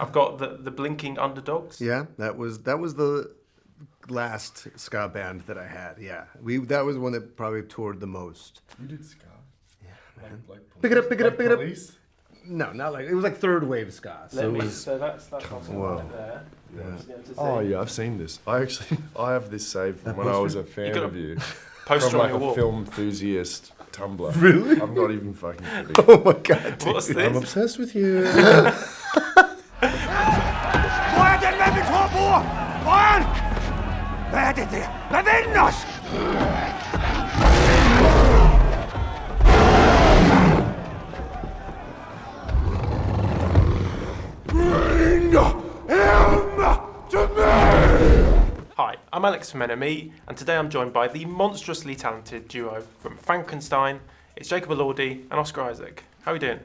I've got the Blinking Underdogs. Yeah, that was the last ska band that I had. Yeah, that was one that probably toured the most. You did ska? Yeah, man. Like pick it up, pick it up, pick it up. Police? No, not like it was like third wave ska. So that's awesome right there. Yeah. Oh yeah, I've seen this. I have this saved from when I was a fan of you. Poster from on like your a wall. film enthusiast Tumblr. Really? I'm not even fucking kidding. Oh my god, dude. What's I'm this? obsessed with you. Hi, I'm Alex from NME, and today I'm joined by the monstrously talented duo from Frankenstein. It's Jacob Elordi and Oscar Isaac. How are we doing?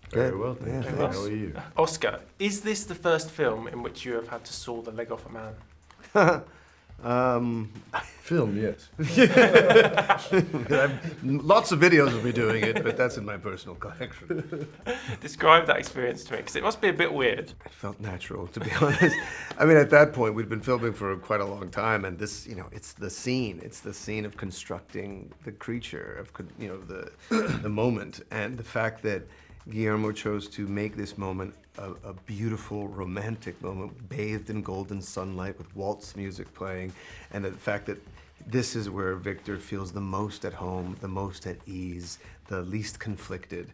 Very well, thank you. well. How are you? Oscar, is this the first film in which you have had to saw the leg off a man? Film, yes. Lots of videos of me doing it, but that's in my personal collection. Describe that experience to me, because it must be a bit weird. It felt natural, to be honest. I mean, at that point, we'd been filming for quite a long time, and this, it's the scene. It's the scene of constructing the creature, the moment, and the fact that Guillermo chose to make this moment a beautiful, romantic moment, bathed in golden sunlight with waltz music playing, and the fact that this is where Victor feels the most at home, the most at ease, the least conflicted.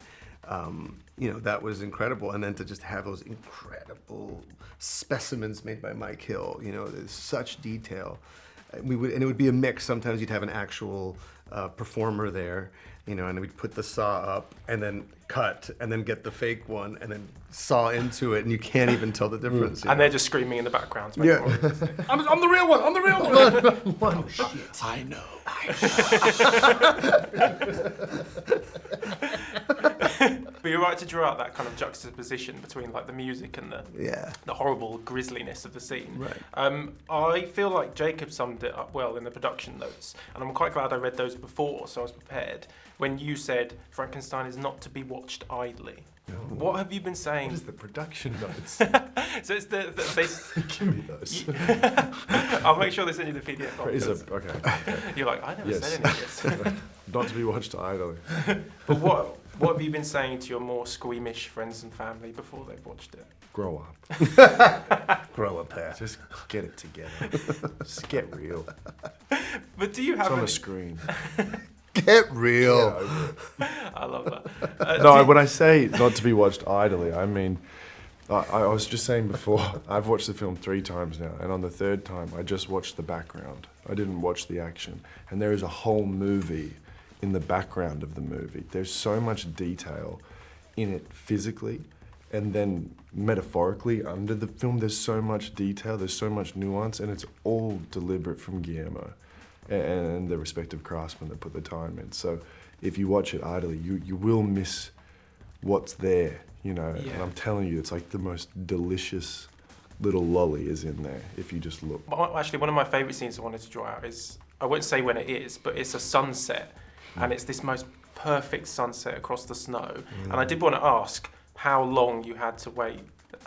That was incredible. And then to just have those incredible specimens made by Mike Hill, there's such detail. And it would be a mix. Sometimes you'd have an actual performer there, and we'd put the saw up and then cut and then get the fake one and then saw into it, and you can't even tell the difference. And they're just screaming in the background. Yeah. I'm the real one. I'm the real one. Oh, shit. I know. But you're right to draw out that kind of juxtaposition between like the music and the horrible grisliness of the scene. Right. I feel like Jacob summed it up well in the production notes, and I'm quite glad I read those before, so I was prepared. When you said Frankenstein is not to be watched idly. Oh. What have you been saying? What is the production notes? So it's they, Give me those. I'll make sure they send you the PDF. Okay. You're like, I never said any of this. Not to be watched idly. But what have you been saying to your more squeamish friends and family before they've watched it? Grow up. Grow up there. Just get it together. Just get real. But do you have It's on any... a screen. Get real. I love that. No, when I say not to be watched idly, I mean, I was just saying before, I've watched the film 3 times now, and on the 3rd time, I just watched the background. I didn't watch the action. And there is a whole movie in the background of the movie. There's so much detail in it physically, and then metaphorically under the film, there's so much detail, there's so much nuance, and it's all deliberate from Guillermo and the respective craftsmen that put the time in. So if you watch it idly, you will miss what's there, And I'm telling you, it's like the most delicious little lolly is in there if you just look. Well, actually, one of my favourite scenes I wanted to draw out is, I won't say when it is, but it's a sunset, and it's this most perfect sunset across the snow. And I did want to ask how long you had to wait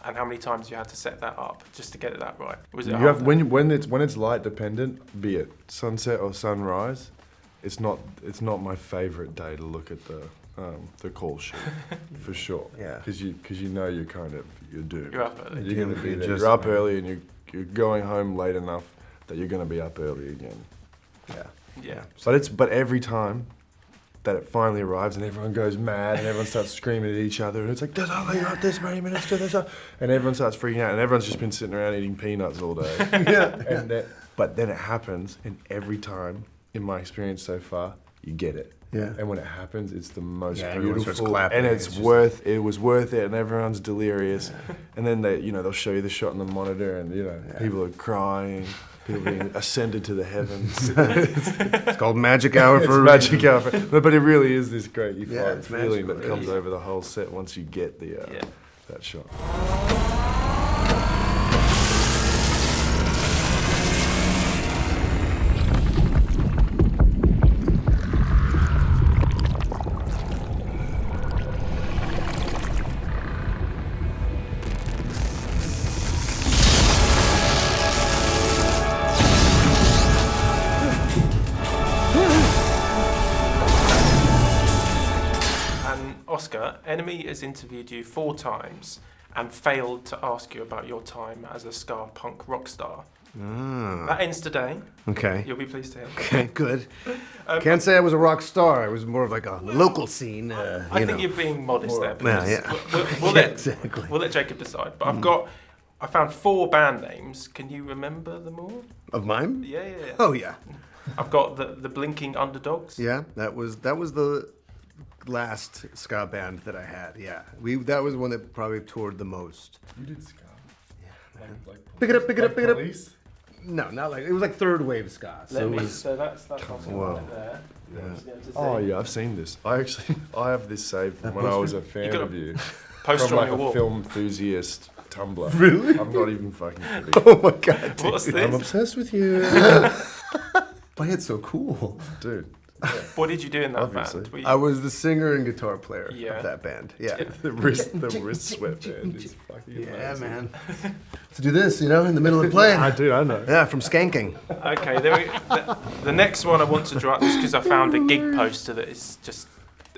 and how many times you had to set that up just to get it that right. Was it You have when it's light dependent, be it sunset or sunrise, it's not my favourite day to look at the call sheet for sure. Yeah. Because you're doomed. You're up early. You're going to be there. You're up early and you're going home late enough that you're going to be up early again. Yeah. But every time that it finally arrives and everyone goes mad and everyone starts screaming at each other and it's like, there's only got this many minutes to this, and everyone starts freaking out and everyone's just been sitting around eating peanuts all day. But then it happens, and every time, in my experience so far, you get it. Yeah. And when it happens, it's the most everyone starts beautiful, clapping, and it's it was worth it, and everyone's delirious. And then they'll show you the shot on the monitor, and people are crying, people being ascended to the heavens. It's called Magic Hour It's for a magic hour, but it really is this great euphoric it's feeling magical. that comes over the whole set once you get that shot. Oscar, Enemy has interviewed you 4 times and failed to ask you about your time as a ska-punk rock star. That ends today. Okay. You'll be pleased to hear. Okay, good. Can't say I was a rock star. I was more of like a local scene. I think you're being modest there. Yeah. We'll let, Exactly. we'll let Jacob decide. But I found 4 band names. Can you remember them all? Of mine? Yeah. Oh yeah. I've got the Blinking Underdogs. Yeah, that was the last ska band that I had. Yeah, that was the one that probably toured the most. You did ska. Yeah, man. Like Pick it up, pick it up, pick it up. Police? No, not like it was like third wave ska. So, So that's Oscar Whoa. right there. Yeah. Oh yeah, I've seen this. I have this saved from when I was a fan got a of you. Poster From on like your a wall. film enthusiast Tumblr. Really? I'm not even fucking kidding. Oh my god, dude. What's I'm this? obsessed with you, Why it's so cool. dude. What did you do in that Obviously. band? Were you- I was the singer and guitar player Yeah. of that band. Yeah. The wrist sweatband is fucking Yeah, amazing. man. To do this, in the middle of playing. I know. Yeah, from skanking. Okay, the next one I want to draw up, just because I found a gig poster that is just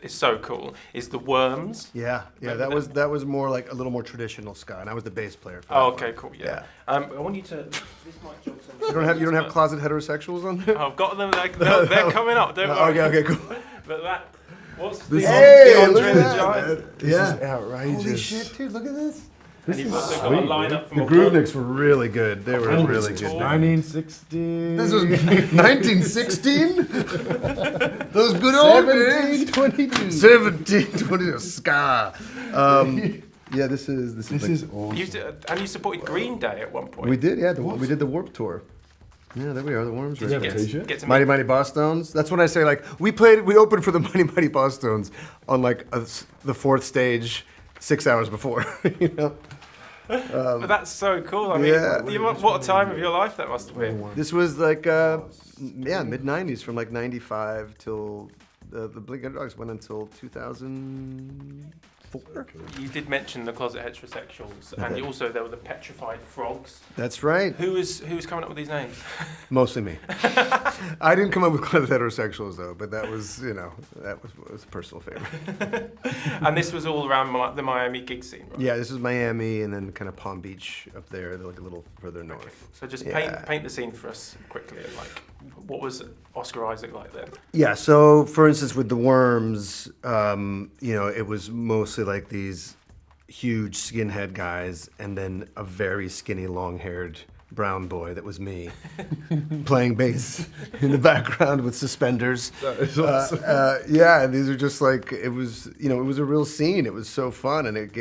is so cool, is the Worms. Yeah, that was more like a little more traditional ska, and I was the bass player. For Oh, that okay, one. cool. Yeah. I want you to. This might jog some. You don't have closet heterosexuals on there? I've got them. They're coming up. Don't worry. Okay, cool. But that. What's This the, is- Hey, the look Andre at the that, Giant? man. This Yeah. is outrageous. Holy shit, dude! Look at this. And you've also got a sweet, lineup from The a Grooveniks were really good. They were really good. Tour. 1960. This was 1916. Those good old days. 1722. 1720 ska. Yeah, this is This like- is awesome. And you supported Green Day at one point. We did, yeah. We did the Warp Tour. Yeah, there we are. The Worms. Did you right have a there. t-shirt? get to Mighty meet? Mighty Boss Stones. That's when I say like we opened for the Mighty Mighty Boss Stones on like the 4th stage 6 hours before. But that's so cool. I mean, Yeah. what a time of your life that must have been. This was like mid 90s, from like 95 till the Blink Underdogs went until 2004. You did mention the Closet Heterosexuals, and you also there were the Petrified Frogs. That's right. Who was coming up with these names? Mostly me. I didn't come up with Closet Heterosexuals though, but that was that was a personal favorite. And this was all around the Miami gig scene, right? Yeah, this is Miami, and then kind of Palm Beach up there, like a little further north. So just Yeah. paint the scene for us quickly. Like, what was Oscar Isaac like then? Yeah, so for instance, with the Worms, it was mostly like these huge skinhead guys, and then a very skinny, long-haired brown boy that was me, playing bass in the background with suspenders. That is awesome. Yeah, and these are just like it was a real scene. It was so fun, and it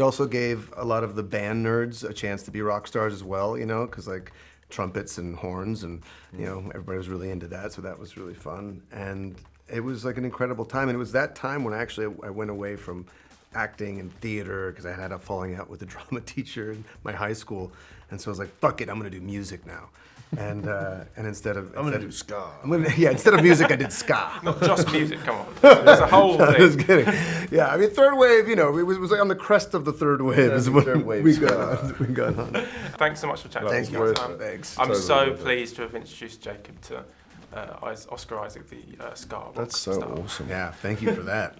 also gave a lot of the band nerds a chance to be rock stars as well. Because like trumpets and horns, and everybody was really into that, so that was really fun. And it was like an incredible time, and it was that time when I went away from acting and theater because I had a falling out with the drama teacher in my high school, and so I was like, "Fuck it, I'm gonna do music now." And instead of do ska. instead of music, I did ska. Not just music. Come on, there's a whole I was thing. kidding. Yeah, I mean, third wave. It was like on the crest of the third wave. Yeah, Is the when third wave we ska. got on. Thanks so much for chatting. Thank to you. us. Thanks. I'm Totally so worth it. pleased to have introduced Jacob to Oscar Isaac, the ska rock That's so star. awesome. Yeah, thank you for that.